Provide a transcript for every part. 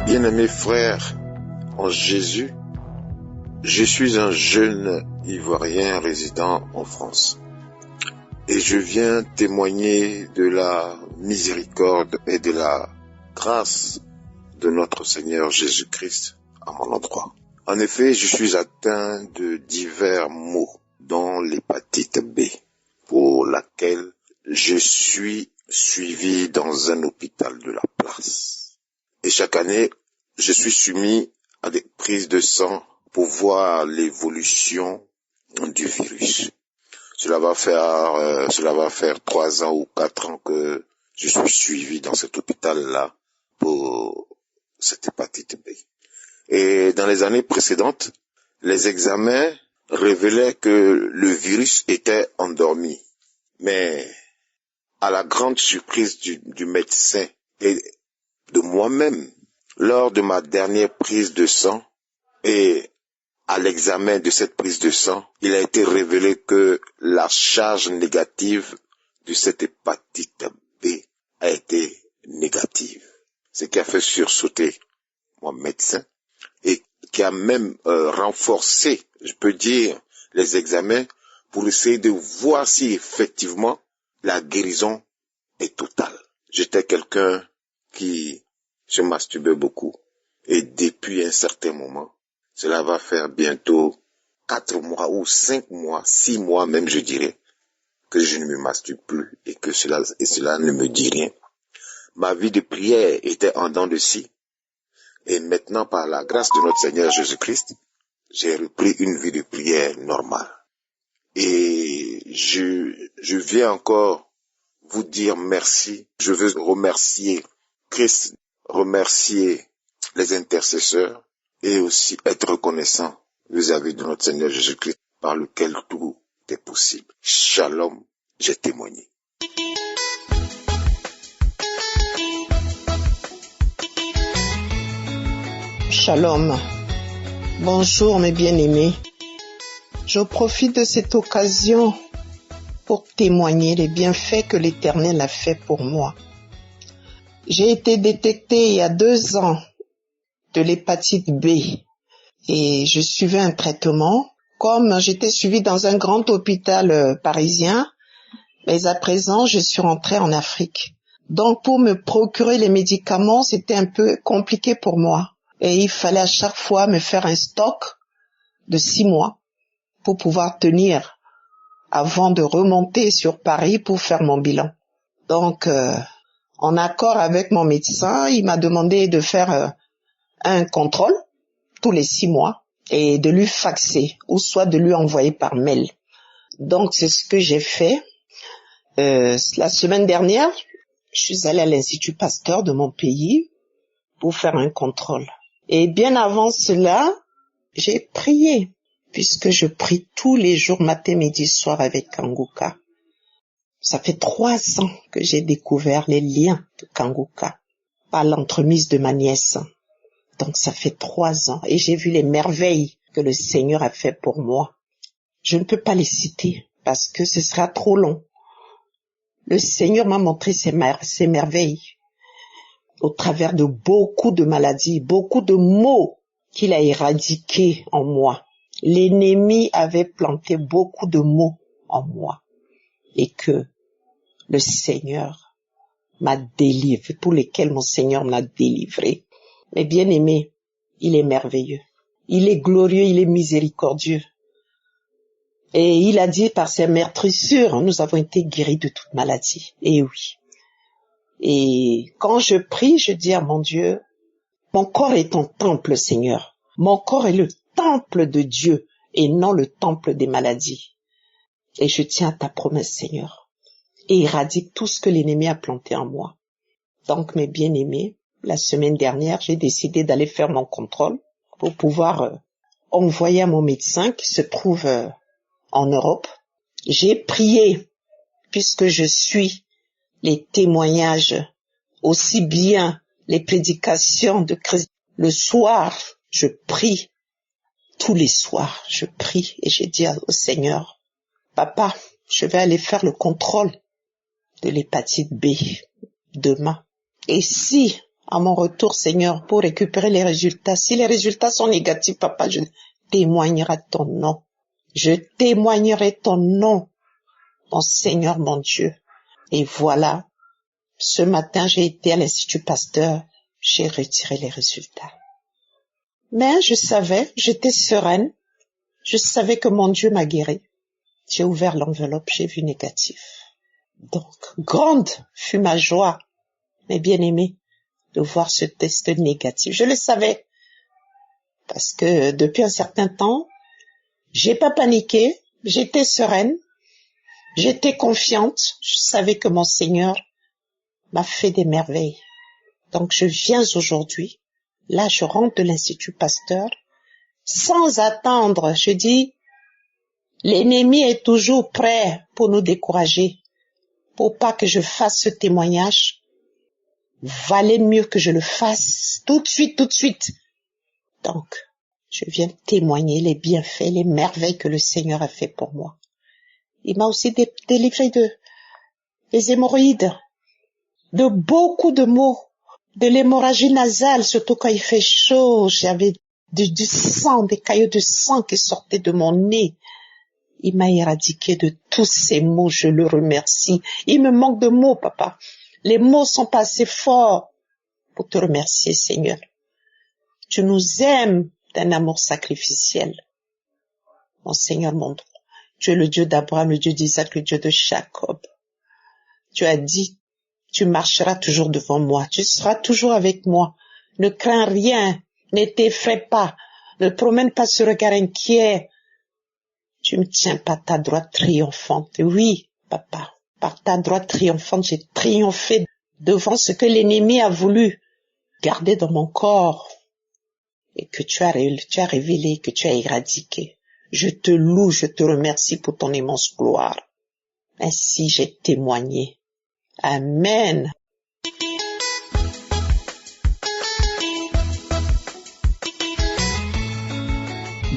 Bien-aimés frères en Jésus, je suis un jeune Ivoirien résidant en France et je viens témoigner de la miséricorde et de la grâce de notre Seigneur Jésus-Christ à mon endroit. En effet, je suis atteint de divers maux, dont l'hépatite B, pour laquelle je suis suivi dans un hôpital de la place. Et chaque année, je suis soumis à des prises de sang pour voir l'évolution du virus. Cela va faire 3 ans ou 4 ans que je suis suivi dans cet hôpital-là pour cette hépatite B. Et dans les années précédentes, les examens révélaient que le virus était endormi. Mais à la grande surprise du médecin et de moi-même, lors de ma dernière prise de sang et à l'examen de cette prise de sang, il a été révélé que la charge négative de cette hépatite B a été négative. Ce qui a fait sursauter mon médecin et qui a même renforcé, je peux dire, les examens pour essayer de voir si effectivement la guérison est totale. J'étais quelqu'un qui se masturbait beaucoup et depuis un certain moment, cela va faire bientôt 4 mois ou 5 mois, 6 mois même je dirais, que je ne me masturbe plus et que cela ne me dit rien. Ma vie de prière était en dents de scie. Et maintenant, par la grâce de notre Seigneur Jésus-Christ, j'ai repris une vie de prière normale. Et je viens encore vous dire merci. Je veux remercier Christ, remercier les intercesseurs et aussi être reconnaissant vis-à-vis de notre Seigneur Jésus-Christ par lequel tout est possible. Shalom, j'ai témoigné. Shalom. Bonjour mes bien-aimés. Je profite de cette occasion pour témoigner les bienfaits que l'Éternel a fait pour moi. J'ai été détectée il y a 2 ans de l'hépatite B et je suivais un traitement. Comme j'étais suivie dans un grand hôpital parisien, mais à présent je suis rentrée en Afrique. Donc pour me procurer les médicaments, c'était un peu compliqué pour moi. Et il fallait à chaque fois me faire un stock de 6 mois pour pouvoir tenir avant de remonter sur Paris pour faire mon bilan. Donc, en accord avec mon médecin, il m'a demandé de faire un contrôle tous les 6 mois et de lui faxer ou soit de lui envoyer par mail. Donc, c'est ce que j'ai fait. La semaine dernière, je suis allée à l'Institut Pasteur de mon pays pour faire un contrôle. Et bien avant cela, j'ai prié, puisque je prie tous les jours, matin, midi, soir avec Kanguka. Ça fait 3 ans que j'ai découvert les liens de Kanguka par l'entremise de ma nièce. Donc ça fait 3 ans et j'ai vu les merveilles que le Seigneur a fait pour moi. Je ne peux pas les citer parce que ce sera trop long. Le Seigneur m'a montré ses merveilles au travers de beaucoup de maladies, beaucoup de maux qu'il a éradiqués en moi. L'ennemi avait planté beaucoup de maux en moi et que le Seigneur m'a délivré, pour lesquels mon Seigneur m'a délivré. Mais bien aimé, il est merveilleux, il est glorieux, il est miséricordieux. Et il a dit par ses meurtrissures, nous avons été guéris de toute maladie. Et oui. Et quand je prie, je dis à mon Dieu, mon corps est ton temple, Seigneur. Mon corps est le temple de Dieu et non le temple des maladies. Et je tiens à ta promesse, Seigneur, et éradique tout ce que l'ennemi a planté en moi. Donc, mes bien-aimés, la semaine dernière, j'ai décidé d'aller faire mon contrôle pour pouvoir envoyer à mon médecin qui se trouve en Europe. J'ai prié, puisque je suis les témoignages, aussi bien les prédications de Christ. Le soir, je prie. Tous les soirs, je prie et je dis au Seigneur, Papa, je vais aller faire le contrôle de l'hépatite B demain. Et si, à mon retour, Seigneur, pour récupérer les résultats. Si les résultats sont négatifs, Papa, je témoignerai ton nom. Je témoignerai ton nom, mon Seigneur, mon Dieu. Et voilà, ce matin, j'ai été à l'Institut Pasteur, j'ai retiré les résultats. Mais je savais, j'étais sereine, je savais que mon Dieu m'a guéri. J'ai ouvert l'enveloppe, j'ai vu négatif. Donc, grande fut ma joie, mes bien-aimés, de voir ce test négatif. Je le savais, parce que depuis un certain temps, j'ai pas paniqué, j'étais sereine, j'étais confiante, je savais que mon Seigneur m'a fait des merveilles. Donc je viens aujourd'hui, là je rentre de l'Institut Pasteur, sans attendre, je dis, l'ennemi est toujours prêt pour nous décourager, pour pas que je fasse ce témoignage. Valait mieux que je le fasse tout de suite. Donc, je viens témoigner les bienfaits, les merveilles que le Seigneur a fait pour moi. Il m'a aussi délivré des hémorroïdes, de beaucoup de maux, de l'hémorragie nasale, surtout quand il fait chaud. J'avais du sang, des caillots de sang qui sortaient de mon nez. Il m'a éradiqué de tous ces maux, je le remercie. Il me manque de mots, Papa. Les mots sont pas assez forts pour te remercier, Seigneur. Tu nous aimes d'un amour sacrificiel. Mon Seigneur, mon Dieu, tu es le Dieu d'Abraham, le Dieu d'Isaac, le Dieu de Jacob. Tu as dit, tu marcheras toujours devant moi, tu seras toujours avec moi. Ne crains rien, ne t'effraie pas, ne promène pas ce regard inquiet. Tu me tiens par ta droite triomphante. Oui, Papa, par ta droite triomphante, j'ai triomphé devant ce que l'ennemi a voulu garder dans mon corps et que tu as révélé, que tu as éradiqué. Je te loue, je te remercie pour ton immense gloire. Ainsi j'ai témoigné. Amen.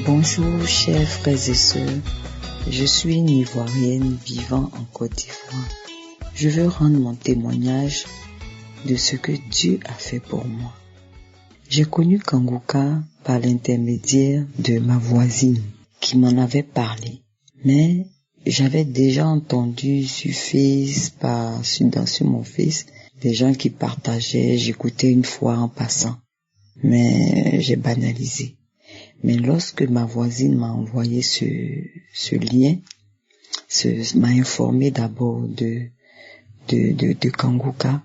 Bonjour chers frères et sœurs, je suis une Ivoirienne vivant en Côte d'Ivoire. Je veux rendre mon témoignage de ce que Dieu a fait pour moi. J'ai connu Kangouka par l'intermédiaire de ma voisine qui m'en avait parlé. Mais j'avais déjà entendu sur mon Face, des gens qui partageaient, j'écoutais une fois en passant. Mais j'ai banalisé. Mais lorsque ma voisine m'a envoyé ce lien, m'a informé d'abord de Kangouka,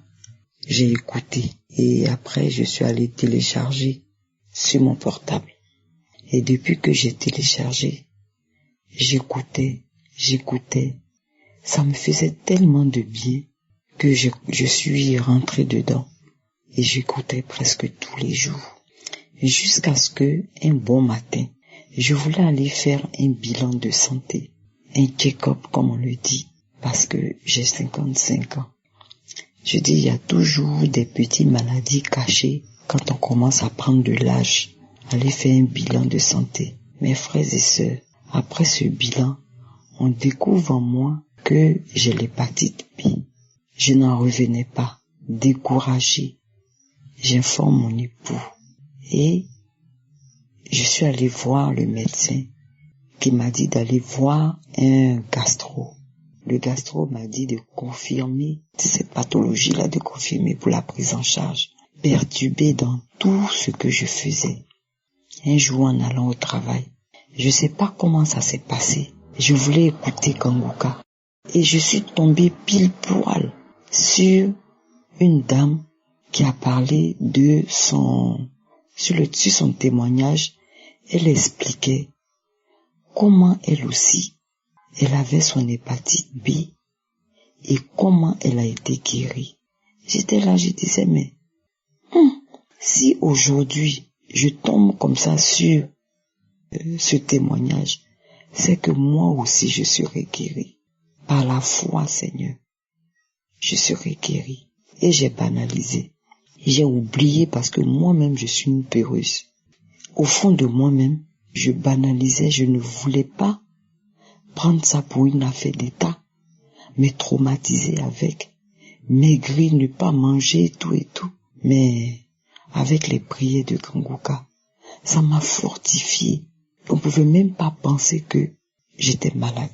j'ai écouté et après je suis allé télécharger sur mon portable. Et depuis que j'ai téléchargé, j'écoutais, ça me faisait tellement de bien que je suis rentré dedans et j'écoutais presque tous les jours. Jusqu'à ce que, un bon matin, je voulais aller faire un bilan de santé, un check-up comme on le dit, parce que j'ai 55 ans. Je dis, il y a toujours des petites maladies cachées quand on commence à prendre de l'âge. Aller faire un bilan de santé. Mes frères et sœurs, après ce bilan, on découvre en moi que j'ai l'hépatite B. Je n'en revenais pas, découragé. J'informe mon époux. Et je suis allé voir le médecin qui m'a dit d'aller voir un gastro. Le gastro m'a dit de confirmer ces pathologies-là, de confirmer pour la prise en charge. Perturbé dans tout ce que je faisais. Un jour en allant au travail, je sais pas comment ça s'est passé. Je voulais écouter Kangouka. Et je suis tombé pile poil sur une dame qui a parlé sur son témoignage. Elle expliquait comment elle aussi, elle avait son hépatite B et comment elle a été guérie. J'étais là, je disais, mais si aujourd'hui je tombe comme ça sur ce témoignage, c'est que moi aussi je serai guéri. Par la foi, Seigneur, je serai guéri. Et j'ai banalisé. J'ai oublié parce que moi-même je suis une peureuse. Au fond de moi-même, je banalisais, je ne voulais pas prendre ça pour une affaire d'État, me traumatiser avec, maigrir, ne pas manger, tout et tout. Mais avec les prières de Kanguka, ça m'a fortifié. On ne pouvait même pas penser que j'étais malade.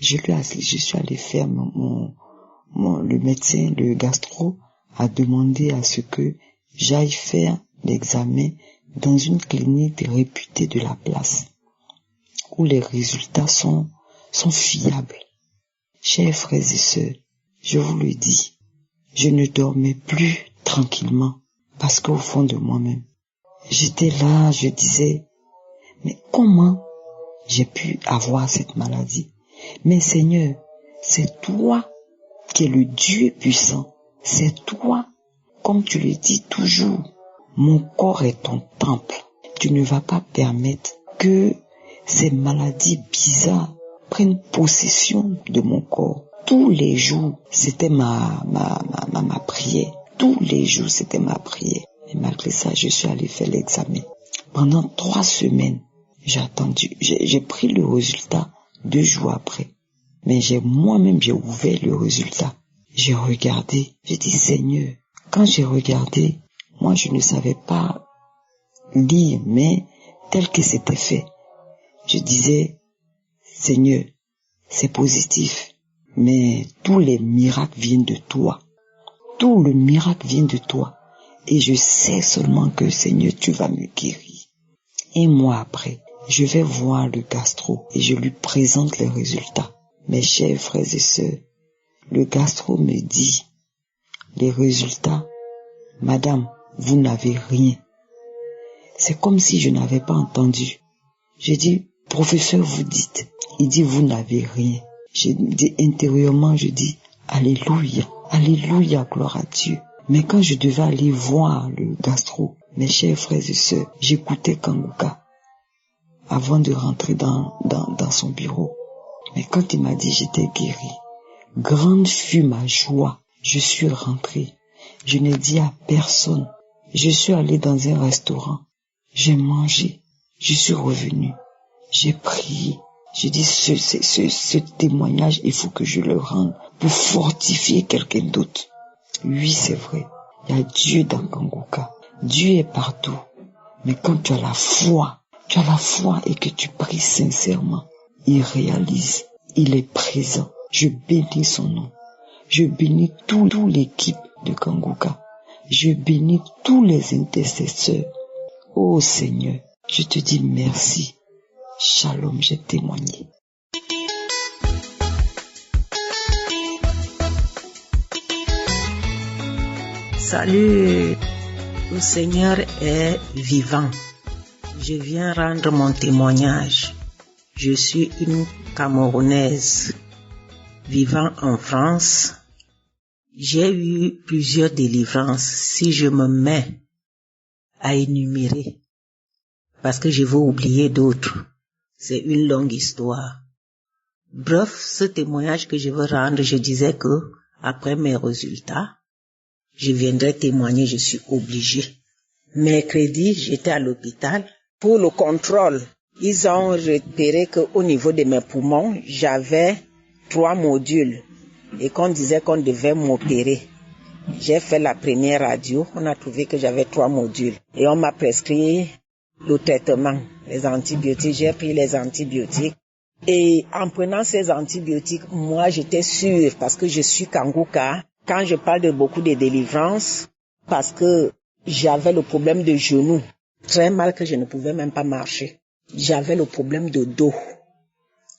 Je suis allé faire le médecin, le gastro, a demandé à ce que j'aille faire l'examen dans une clinique réputée de la place, où les résultats sont fiables. Chers frères et sœurs, je vous le dis, je ne dormais plus tranquillement, parce qu'au fond de moi-même, j'étais là, je disais, mais comment j'ai pu avoir cette maladie? Mais Seigneur, c'est toi qui es le Dieu puissant. C'est toi, comme tu le dis toujours, mon corps est ton temple. Tu ne vas pas permettre que ces maladies bizarres prennent possession de mon corps. Tous les jours, c'était ma prière. Tous les jours, c'était ma prière. Et malgré ça, je suis allé faire l'examen. Pendant 3 semaines, j'ai attendu. J'ai pris le résultat 2 jours après. Mais moi-même, j'ai ouvert le résultat. J'ai regardé. J'ai dit, Seigneur, quand j'ai regardé, moi, je ne savais pas lire, mais tel que c'était fait. Je disais, Seigneur, c'est positif, mais tous les miracles viennent de toi. Tout le miracle vient de toi. Et je sais seulement que, Seigneur, tu vas me guérir. Un mois après, je vais voir le gastro et je lui présente les résultats. Mes chers frères et sœurs, le gastro me dit, les résultats, madame, vous n'avez rien. C'est comme si je n'avais pas entendu. J'ai dit, professeur, vous dites. Il dit, vous n'avez rien. J'ai dit intérieurement, je dis, alléluia, alléluia, gloire à Dieu. Mais quand je devais aller voir le gastro, mes chers frères et sœurs, j'écoutais Kanguka avant de rentrer dans son bureau. Mais quand il m'a dit j'étais guéri, grande fut ma joie. Je suis rentré. Je n'ai dit à personne. Je suis allé dans un restaurant. J'ai mangé. Je suis revenu. J'ai prié. J'ai dit ce témoignage, il faut que je le rende pour fortifier quelqu'un d'autre. Oui, c'est vrai. Il y a Dieu dans Kanguka. Dieu est partout. Mais quand tu as la foi et que tu pries sincèrement, il réalise. Il est présent. Je bénis son nom. Je bénis toute l'équipe de Kanguka. Je bénis tous les intercesseurs. Oh Seigneur, je te dis merci. Shalom, j'ai témoigné. Salut, le Seigneur est vivant. Je viens rendre mon témoignage. Je suis une Camerounaise vivant en France. J'ai eu plusieurs délivrances si je me mets à énumérer, parce que je vais oublier d'autres. C'est une longue histoire. Bref, ce témoignage que je veux rendre, je disais que après mes résultats, je viendrai témoigner, je suis obligée. Mercredi, j'étais à l'hôpital pour le contrôle. Ils ont repéré qu'au niveau de mes poumons, j'avais 3 modules et qu'on disait qu'on devait m'opérer. J'ai fait la première radio, on a trouvé que j'avais 3 modules et on m'a prescrit le traitement, les antibiotiques. J'ai pris les antibiotiques et en prenant ces antibiotiques, moi j'étais sûre parce que je suis Kanguka. Quand je parle de beaucoup de délivrance, parce que j'avais le problème de genou, très mal que je ne pouvais même pas marcher. J'avais le problème de dos,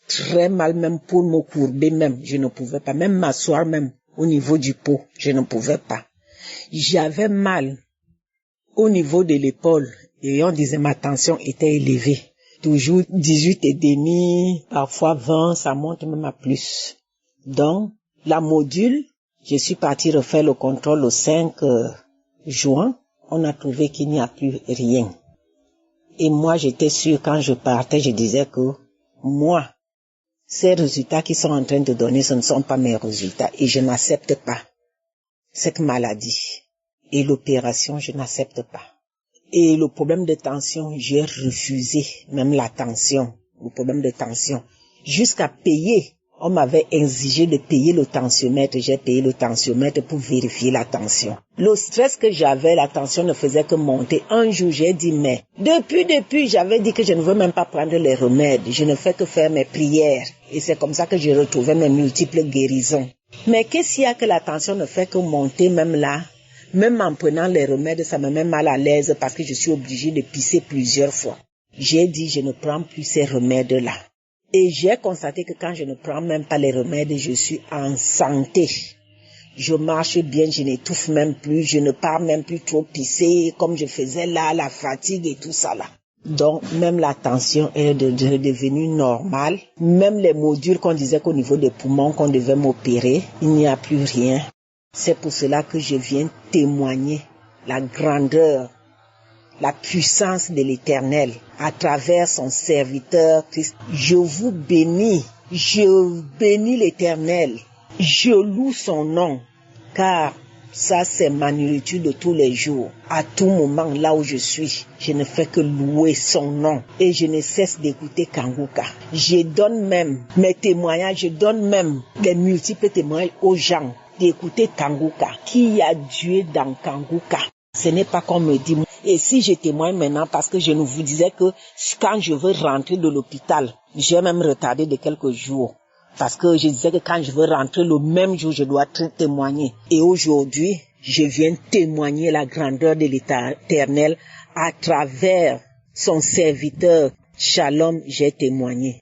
très mal même pour me courber même, je ne pouvais pas, même m'asseoir même au niveau du pot, je ne pouvais pas. J'avais mal au niveau de l'épaule et on disait ma tension était élevée, toujours 18,5, parfois 20, ça monte même à plus. Donc, la module, je suis partie refaire le contrôle le 5 juin, on a trouvé qu'il n'y a plus rien. Et moi, j'étais sûre, quand je partais, je disais que moi, ces résultats qu'ils sont en train de donner, ce ne sont pas mes résultats. Et je n'accepte pas cette maladie. Et l'opération, je n'accepte pas. Et le problème de tension, j'ai refusé, même la tension, le problème de tension, jusqu'à payer. On m'avait exigé de payer le tensiomètre. J'ai payé le tensiomètre pour vérifier la tension. Le stress que j'avais, la tension ne faisait que monter. Un jour, j'ai dit, mais depuis, j'avais dit que je ne veux même pas prendre les remèdes. Je ne fais que faire mes prières. Et c'est comme ça que j'ai retrouvé mes multiples guérisons. Mais qu'est-ce qu'il y a que la tension ne fait que monter même là? Même en prenant les remèdes, ça me met mal à l'aise parce que je suis obligée de pisser plusieurs fois. J'ai dit, je ne prends plus ces remèdes-là. Et j'ai constaté que quand je ne prends même pas les remèdes, je suis en santé. Je marche bien, je n'étouffe même plus, je ne pars même plus trop pisser comme je faisais là, la fatigue et tout ça là. Donc, même la tension est devenue normale. Même les modules qu'on disait qu'au niveau des poumons qu'on devait m'opérer, il n'y a plus rien. C'est pour cela que je viens témoigner la grandeur, la puissance de l'Éternel à travers son serviteur Christ. Je vous bénis, je bénis l'Éternel, je loue son nom, car ça c'est ma nourriture de tous les jours. À tout moment, là où je suis, je ne fais que louer son nom et je ne cesse d'écouter Kanguka. Je donne même mes témoignages, je donne même les multiples témoignages aux gens d'écouter Kanguka. Qui a Dieu dans Kanguka? Ce n'est pas qu'on me dit. Et si je témoigne maintenant, parce que je nous vous disais que quand je veux rentrer de l'hôpital, j'ai même retardé de quelques jours. Parce que je disais que quand je veux rentrer le même jour, je dois témoigner. Et aujourd'hui, je viens témoigner la grandeur de l'Éternel à travers son serviteur. Shalom, j'ai témoigné.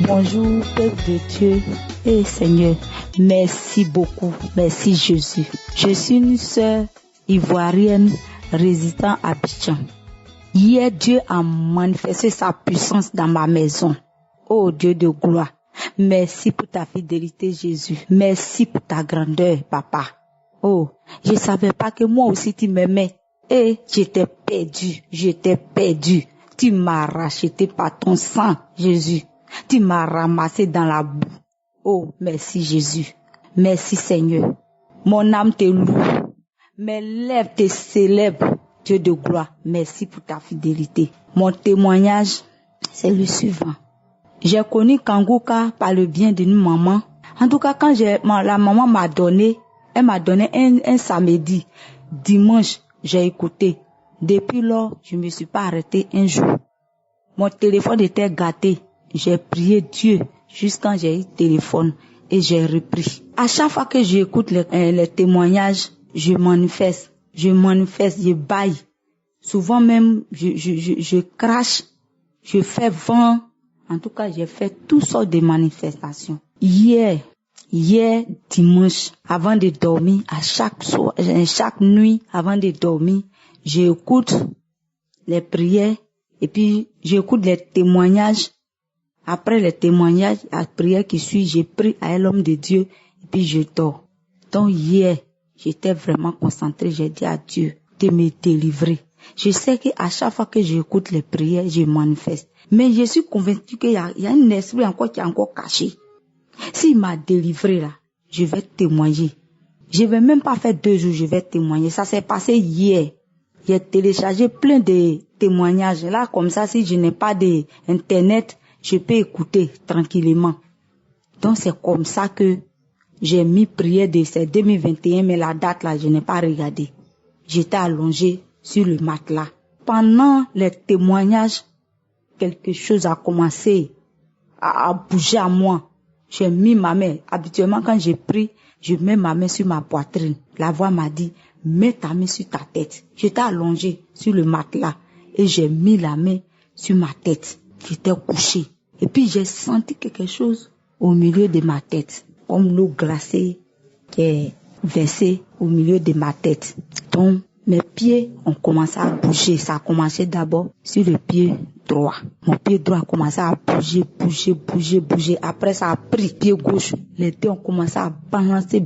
Bonjour, Père de Dieu et Seigneur, merci beaucoup, merci Jésus. Je suis une sœur ivoirienne résidant à Abidjan. Hier, Dieu a manifesté sa puissance dans ma maison. Oh Dieu de gloire, merci pour ta fidélité Jésus, merci pour ta grandeur Papa. Oh, je ne savais pas que moi aussi tu m'aimais et j'étais perdu. Tu m'as racheté par ton sang Jésus. Tu m'as ramassé dans la boue. Oh, merci Jésus. Merci Seigneur. Mon âme te loue. Mes lèvres te célèbrent. Dieu de gloire, merci pour ta fidélité. Mon témoignage, c'est le suivant. J'ai connu Kanguka par le bien d'une maman. En tout cas, quand la maman m'a donné, elle m'a donné un samedi. Dimanche, j'ai écouté. Depuis lors, je ne me suis pas arrêtée un jour. Mon téléphone était gâté. J'ai prié Dieu jusqu'à quand j'ai eu téléphone et j'ai repris. À chaque fois que j'écoute les témoignages, je manifeste, je baille. Souvent même, je crache, je fais vent. En tout cas, j'ai fait toutes sortes de manifestations. Hier, dimanche, avant de dormir, chaque nuit, avant de dormir, j'écoute les prières et puis j'écoute les témoignages. Après les témoignages, la prière qui suit, j'ai pris à l'homme de Dieu et puis je dors. Donc hier, j'étais vraiment concentrée, j'ai dit à Dieu de me délivrer. Je sais qu'à chaque fois que j'écoute les prières, je manifeste. Mais je suis convaincue qu'il y a un esprit encore qui est encore caché. S'il m'a délivré là, je vais témoigner. Je vais même pas faire 2 jours, je vais témoigner. Ça s'est passé hier. J'ai téléchargé plein de témoignages. Là, comme ça, si je n'ai pas d'internet, je peux écouter tranquillement. Donc c'est comme ça que j'ai mis prière de ces 2021, mais la date là, je n'ai pas regardé. J'étais allongée sur le matelas. Pendant les témoignages, quelque chose a commencé à bouger à moi. J'ai mis ma main. Habituellement, quand je prie, je mets ma main sur ma poitrine. La voix m'a dit, mets ta main sur ta tête. J'étais allongée sur le matelas et j'ai mis la main sur ma tête. J'étais couchée. Et puis j'ai senti quelque chose au milieu de ma tête, comme l'eau glacée qui est versée au milieu de ma tête. Donc mes pieds ont commencé à bouger. Ça a commencé d'abord sur le pied droit. Mon pied droit a commencé à bouger. Après ça a pris pied gauche. Les deux ont commencé à balancer.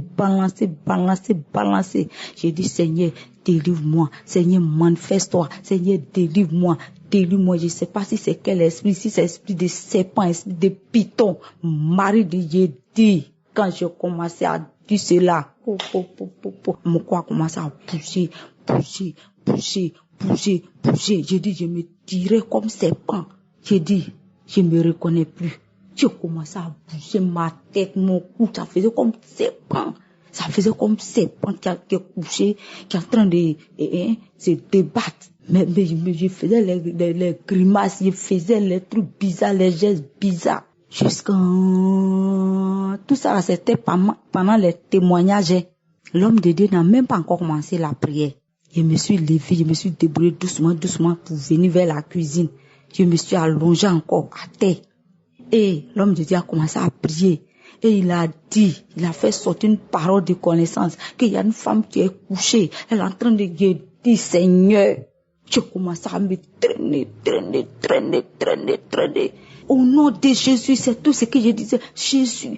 J'ai dit, Seigneur, délivre-moi. Seigneur, manifeste-toi. Seigneur, délivre-moi. Je ne sais pas si c'est quel esprit, si c'est esprit de serpent, esprit de python. Marie de Yédi. Quand je commençais à dire cela, mon corps a commencé à bouger. bouger. J'ai dit, je me tirais comme serpent. J'ai dit, je me reconnais plus. J'ai commencé à bouger ma tête, mon cou, ça faisait comme serpent. Ça faisait comme serpent qui est couché, qui est en train de se débattre. Mais je faisais les grimaces, je faisais les trucs bizarres, les gestes bizarres. Jusqu'à tout ça, c'était pendant les témoignages. L'homme de Dieu n'a même pas encore commencé la prière. Je me suis levée, je me suis débrouillée doucement pour venir vers la cuisine. Je me suis allongée encore à terre. Et l'homme de Dieu a commencé à prier. Et il a fait sortir une parole de connaissance, qu'il y a une femme qui est couchée. Elle est en train de dire, Seigneur, je commence à me traîner. Au nom de Jésus, c'est tout ce que je disais. Jésus.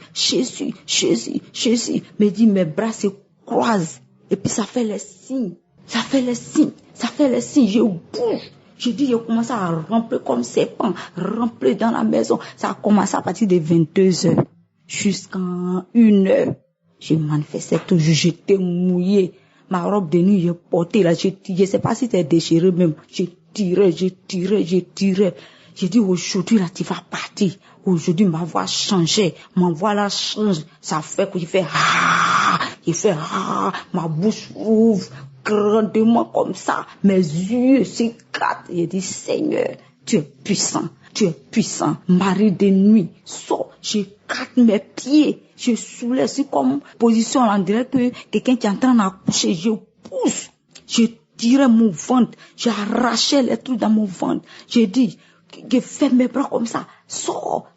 Me dit, mes bras se croisent. Et puis ça fait les signes. Je bouge. Je dis, je commence à remplir comme serpent, remplir dans la maison. Ça a commencé à partir de 22h jusqu'à 1h. Je manifestais toujours, j'étais mouillée. Ma robe de nuit, je portais là, je sais pas si c'était déchiré même. Je tirais. J'ai dit, aujourd'hui là, tu vas partir. Aujourd'hui, ma voix changeait. Ma voix là change. Ça fait que je fais ma bouche ouvre grandement comme ça. Mes yeux s'éclatent. J'ai dit, Seigneur, tu es puissant. Mari de nuit, sors. J'écarte mes pieds. Je soulève, c'est comme position, on dirait que quelqu'un qui est en train d'accoucher. Je pousse. Je tirais mon ventre. J'ai arraché les trucs dans mon ventre. J'ai dit, je fais mes bras comme ça. Sors.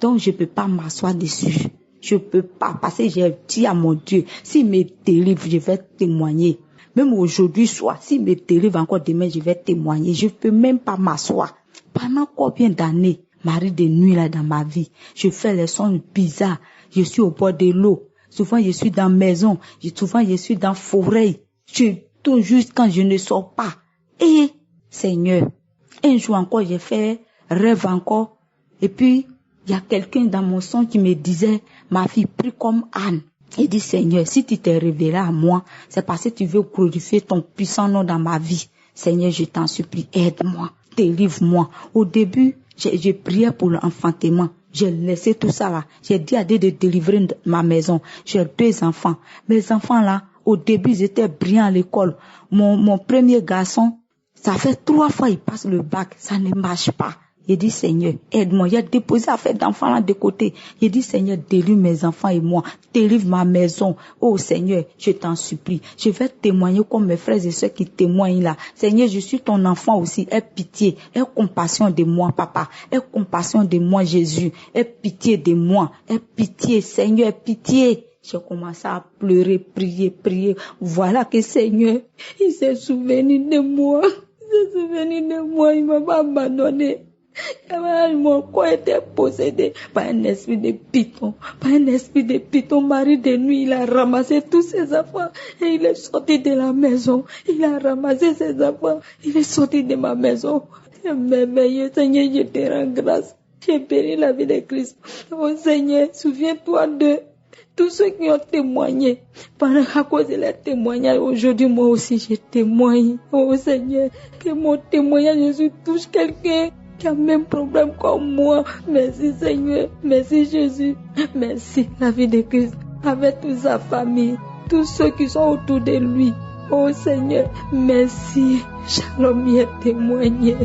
Donc, je peux pas m'asseoir dessus. Je peux pas, parce que j'ai dit à mon Dieu, s'il me délivre, je vais témoigner. Même aujourd'hui soir, s'il me délivre encore demain, je vais témoigner. Je peux même pas m'asseoir. Pendant combien d'années, mari de nuit là dans ma vie, je fais les sons bizarres. Je suis au bord de l'eau. Souvent, je suis dans la maison. Souvent, je suis dans la forêt. Je tourne juste quand je ne sors pas. Et, Seigneur, un jour encore, j'ai fait rêve encore. Et puis, il y a quelqu'un dans mon son qui me disait, ma fille, prie comme Anne. Il dit, Seigneur, si tu t'es révélé à moi, c'est parce que tu veux glorifier ton puissant nom dans ma vie. Seigneur, je t'en supplie, aide-moi, délivre-moi. Au début, j'ai prié pour l'enfantement. J'ai laissé tout ça là. J'ai dit à Dieu de délivrer ma maison. J'ai 2 enfants. Mes enfants là, au début, ils étaient brillants à l'école. Mon premier garçon, ça fait 3 fois il passe le bac. Ça ne marche pas. J'ai dit, Seigneur, aide-moi. Il a déposé affaire d'enfants là de côté. J'ai dit, Seigneur, délivre mes enfants et moi. Délivre ma maison. Oh Seigneur, je t'en supplie. Je vais témoigner comme mes frères et sœurs qui témoignent là. Seigneur, je suis ton enfant aussi. Aie pitié. Aie compassion de moi, papa. Aie compassion de moi, Jésus. Aie pitié de moi. Aie pitié, Seigneur, aie pitié. J'ai commencé à pleurer, prier. Voilà que Seigneur, il s'est souvenu de moi. Il m'a pas abandonné. Mon corps était possédé par un esprit de python. Mari de nuit, il a ramassé tous ses enfants et il est sorti de la maison. Il a ramassé ses enfants, il est sorti de ma maison. Merveilleux Seigneur, je te rends grâce. J'ai béni la vie de Christ. Oh Seigneur, souviens-toi de tous ceux qui ont témoigné. Pendant à cause de leur témoignage, aujourd'hui moi aussi je témoigne. Oh Seigneur, que mon témoignage Jésus touche quelqu'un qui a le même problème comme moi. Merci Seigneur, merci Jésus, merci la vie de Christ, avec toute sa famille, tous ceux qui sont autour de lui. Oh Seigneur, merci. Shalom, il a témoigné.